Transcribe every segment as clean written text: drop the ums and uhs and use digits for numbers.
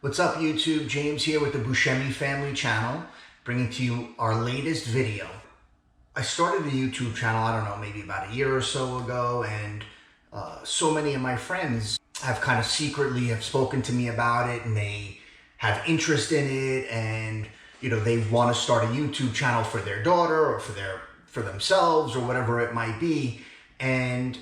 What's up YouTube? James here with the Buscemi Family channel, bringing to you our latest video. I started a YouTube channel, I don't know, maybe about a year or so ago, and so many of my friends have kind of secretly have spoken to me about it, and they have interest in it, and they want to start a YouTube channel for their daughter or for themselves or whatever it might be, and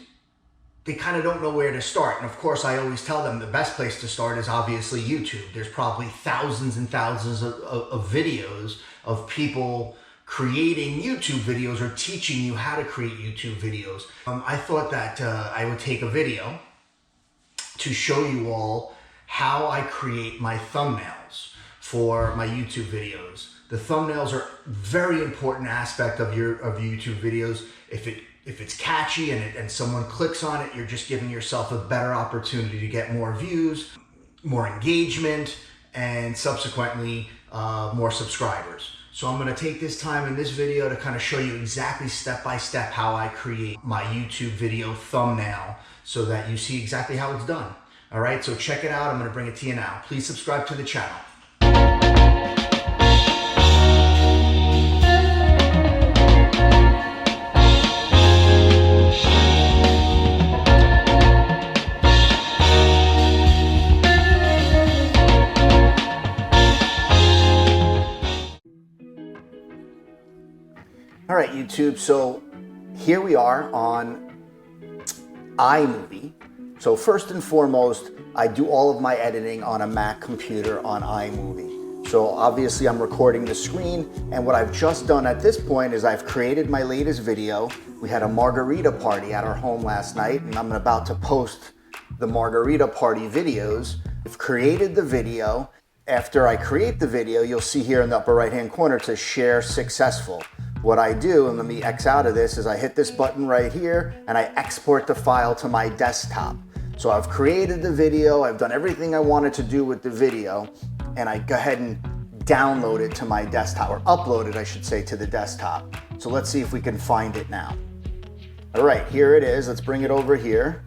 they kind of don't know where to start. And of course, I always tell them the best place to start is obviously YouTube. There's probably thousands and thousands of videos of people creating YouTube videos or teaching you how to create YouTube videos. I thought that I would take a video to show you all how I create my thumbnails for my YouTube videos. The thumbnails are a very important aspect of your YouTube videos. If it's catchy and someone clicks on it, you're just giving yourself a better opportunity to get more views, more engagement, and subsequently more subscribers. So I'm going to take this time in this video to kind of show you exactly step by step how I create my YouTube video thumbnail so that you see exactly how it's done. All right, so check it out. I'm going to bring it to you now. Please subscribe to the channel. All right, YouTube, so here we are on iMovie. So first and foremost, I do all of my editing on a Mac computer on iMovie. So obviously I'm recording the screen, and what I've just done at this point is I've created my latest video. We had a margarita party at our home last night, and I'm about to post the margarita party videos. I've created the video. After I create the video, you'll see here in the upper right-hand corner to share successful. What I do, and let me X out of this, is I hit this button right here and I export the file to my desktop. So I've created the video, I've done everything I wanted to do with the video, and I go ahead and download it to my desktop, or upload it, I should say, to the desktop. So let's see if we can find it now. All right, here it is. Let's bring it over here.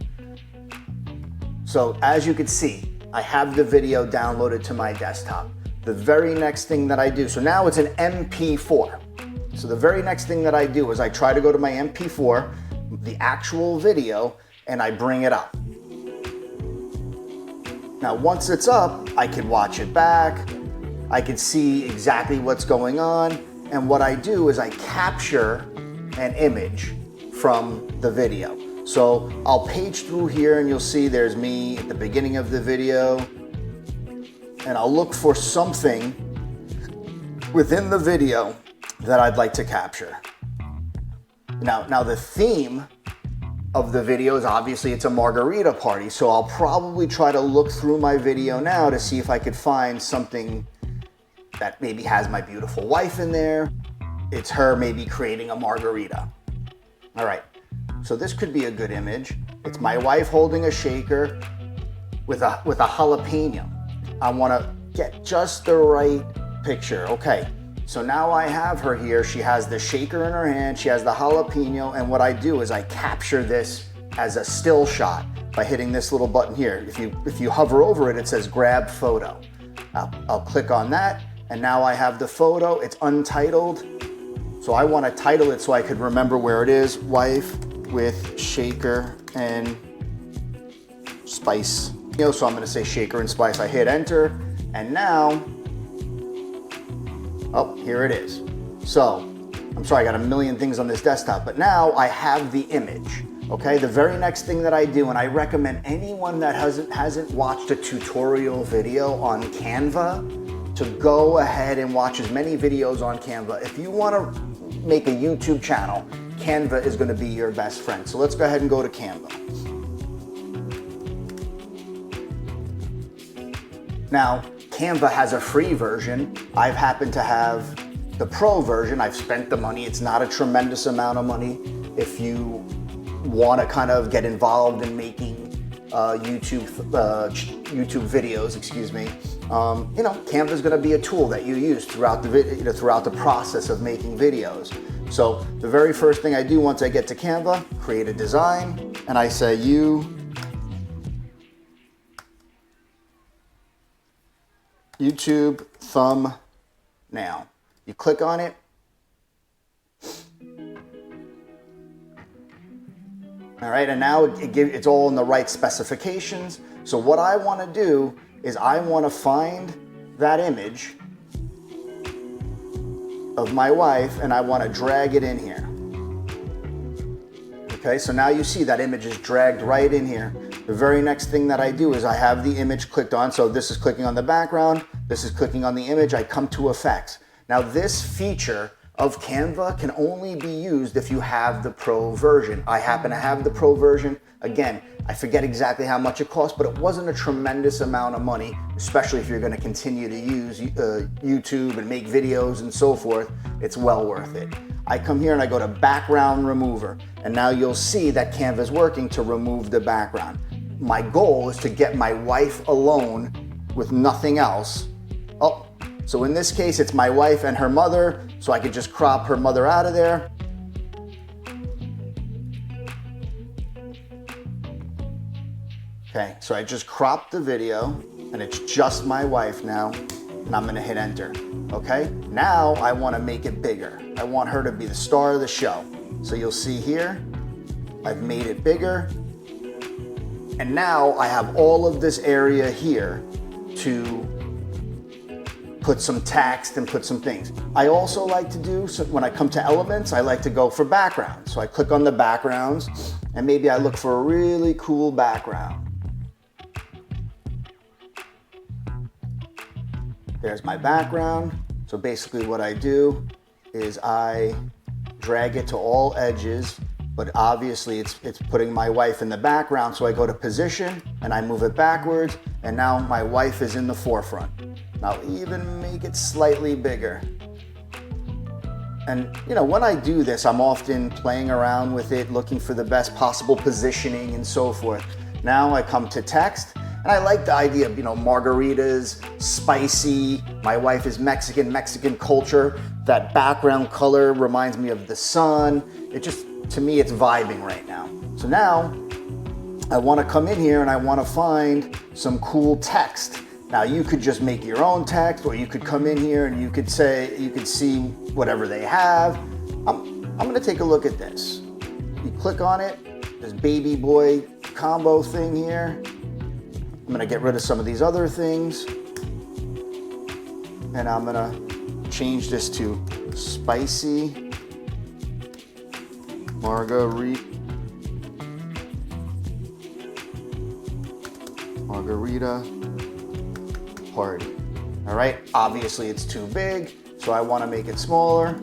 So as you can see, I have the video downloaded to my desktop. The very next thing that I do, so now it's an MP4. So the very next thing that I do is I try to go to my MP4, the actual video, and I bring it up. Now once it's up, I can watch it back, I can see exactly what's going on, and what I do is I capture an image from the video. So I'll page through here and you'll see there's me at the beginning of the video, and I'll look for something within the video that I'd like to capture. Now the theme of the video is obviously it's a margarita party, so I'll probably try to look through my video now to see if I could find something that maybe has my beautiful wife in there. It's her maybe creating a margarita. All right, so this could be a good image. It's my wife holding a shaker with a jalapeno. I wanna get just the right picture. Okay. So now I have her here, she has the shaker in her hand, she has the jalapeno, and what I do is I capture this as a still shot by hitting this little button here. If you hover over it, it says grab photo. I'll click on that, and now I have the photo. It's untitled, so I want to title it so I could remember where it is. Wife with shaker and spice. So I'm going to say shaker and spice. I hit enter, and now, oh, here it is. So, I'm sorry, I got a million things on this desktop, but now I have the image, okay? The very next thing that I do, and I recommend anyone that hasn't watched a tutorial video on Canva to go ahead and watch as many videos on Canva. If you want to make a YouTube channel, Canva is going to be your best friend. So let's go ahead and go to Canva. Now, Canva has a free version. I've happened to have the pro version. I've spent the money. It's not a tremendous amount of money. If you want to kind of get involved in making YouTube videos, excuse me, Canva is going to be a tool that you use throughout the throughout the process of making videos. So the very first thing I do once I get to Canva, create a design, and I say YouTube thumbnail. You click on it. All right, and now it's all in the right specifications. So what I want to do is I want to find that image of my wife and I want to drag it in here. Okay, so now you see that image is dragged right in here. The very next thing that I do is I have the image clicked on. So this is clicking on the background, this is clicking on the image, I come to effects. Now this feature of Canva can only be used if you have the Pro version. I happen to have the Pro version. Again, I forget exactly how much it costs, but it wasn't a tremendous amount of money, especially if you're gonna continue to use YouTube and make videos and so forth. It's well worth it. I come here and I go to background remover, and now you'll see that Canva is working to remove the background. My goal is to get my wife alone with nothing else. Oh, so in this case, it's my wife and her mother, so I could just crop her mother out of there. Okay, so I just cropped the video, and it's just my wife now, and I'm gonna hit enter, okay? Now I wanna make it bigger. I want her to be the star of the show. So you'll see here, I've made it bigger, and now I have all of this area here to put some text and put some things. I also like to do, so when I come to elements, I like to go for background. So I click on the backgrounds, and maybe I look for a really cool background. There's my background. So basically what I do is I drag it to all edges, but obviously it's putting my wife in the background. So I go to position and I move it backwards, and now my wife is in the forefront. And I'll even make it slightly bigger. And you know, when I do this, I'm often playing around with it, looking for the best possible positioning and so forth. Now I come to text, and I like the idea of, you know, margaritas, spicy. My wife is Mexican culture. That background color reminds me of the sun. It just, to me, it's vibing right now. So now I want to come in here and I want to find some cool text. Now you could just make your own text, or you could come in here and you could say, you could see whatever they have. I'm going to take a look at this. You click on it, this baby boy combo thing here. I'm gonna get rid of some of these other things, and I'm gonna change this to spicy margarita party. All right, obviously it's too big, so I wanna make it smaller.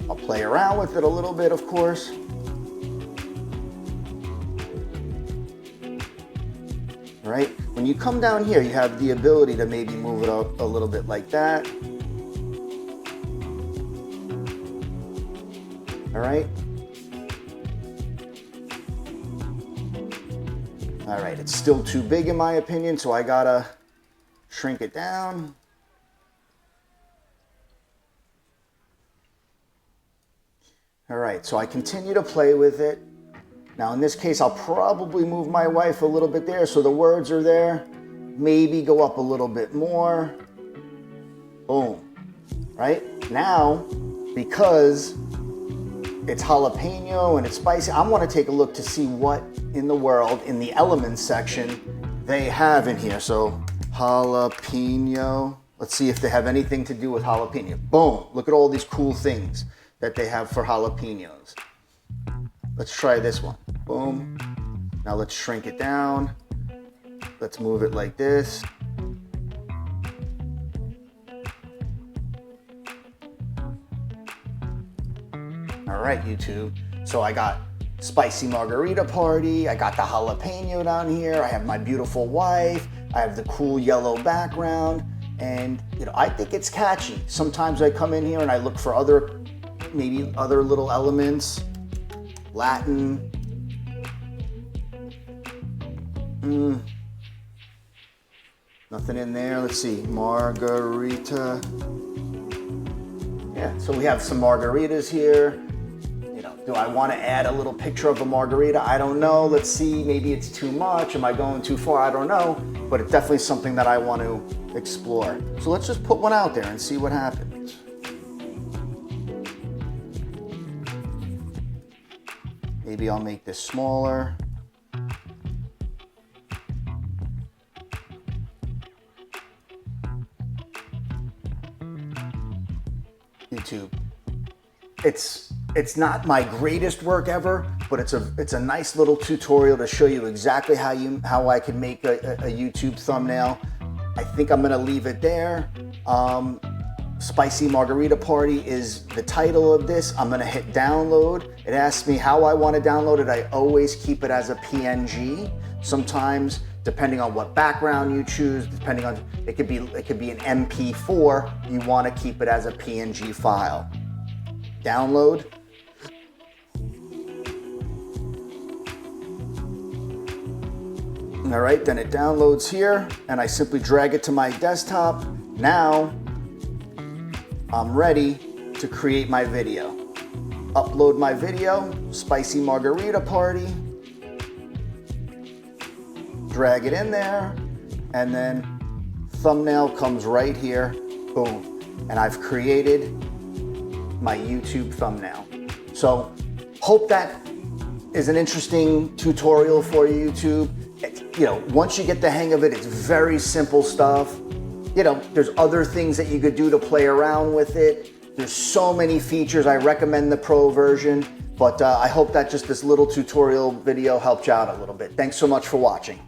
I'll play around with it a little bit, of course. Right? When you come down here, you have the ability to maybe move it up a little bit like that. All right? All right, it's still too big in my opinion, so I gotta shrink it down. All right, so I continue to play with it. Now in this case, I'll probably move my wife a little bit there so the words are there. Maybe go up a little bit more. Boom. Right? Now, because it's jalapeno and it's spicy, I want to take a look to see what in the world, in the elements section, they have in here. So jalapeno. Let's see if they have anything to do with jalapeno. Boom. Look at all these cool things that they have for jalapenos. Let's try this one. Boom. Now let's shrink it down. Let's move it like this. All right, YouTube. So I got spicy margarita party. I got the jalapeno down here. I have my beautiful wife. I have the cool yellow background. And you know, I think it's catchy. Sometimes I come in here and I look for maybe other little elements. Latin. Nothing in there. Let's see. Margarita. Yeah, so we have some margaritas here. You know, do I want to add a little picture of a margarita? I don't know. Let's see. Maybe it's too much. Am I going too far? I don't know. but it's definitely something that I want to explore. So let's just put one out there and see what happens. Maybe I'll make this smaller. YouTube. It's not my greatest work ever, but it's a nice little tutorial to show you exactly how I can make a YouTube thumbnail. I think I'm gonna leave it there. Spicy Margarita Party is the title of this. I'm gonna hit download. It asks me how I want to download it. I always keep it as a PNG. Sometimes, depending on what background you choose, depending on it could be an MP4. You want to keep it as a PNG file. Download. All right, then it downloads here, and I simply drag it to my desktop. Now, I'm ready to create my video. Upload my video, Spicy Margarita Party. Drag it in there, and then thumbnail comes right here. Boom. And I've created my YouTube thumbnail. So, hope that is an interesting tutorial for you, YouTube. Once you get the hang of it, it's very simple stuff. There's other things that you could do to play around with it. There's so many features. I recommend the Pro version, but I hope that just this little tutorial video helped you out a little bit. Thanks so much for watching.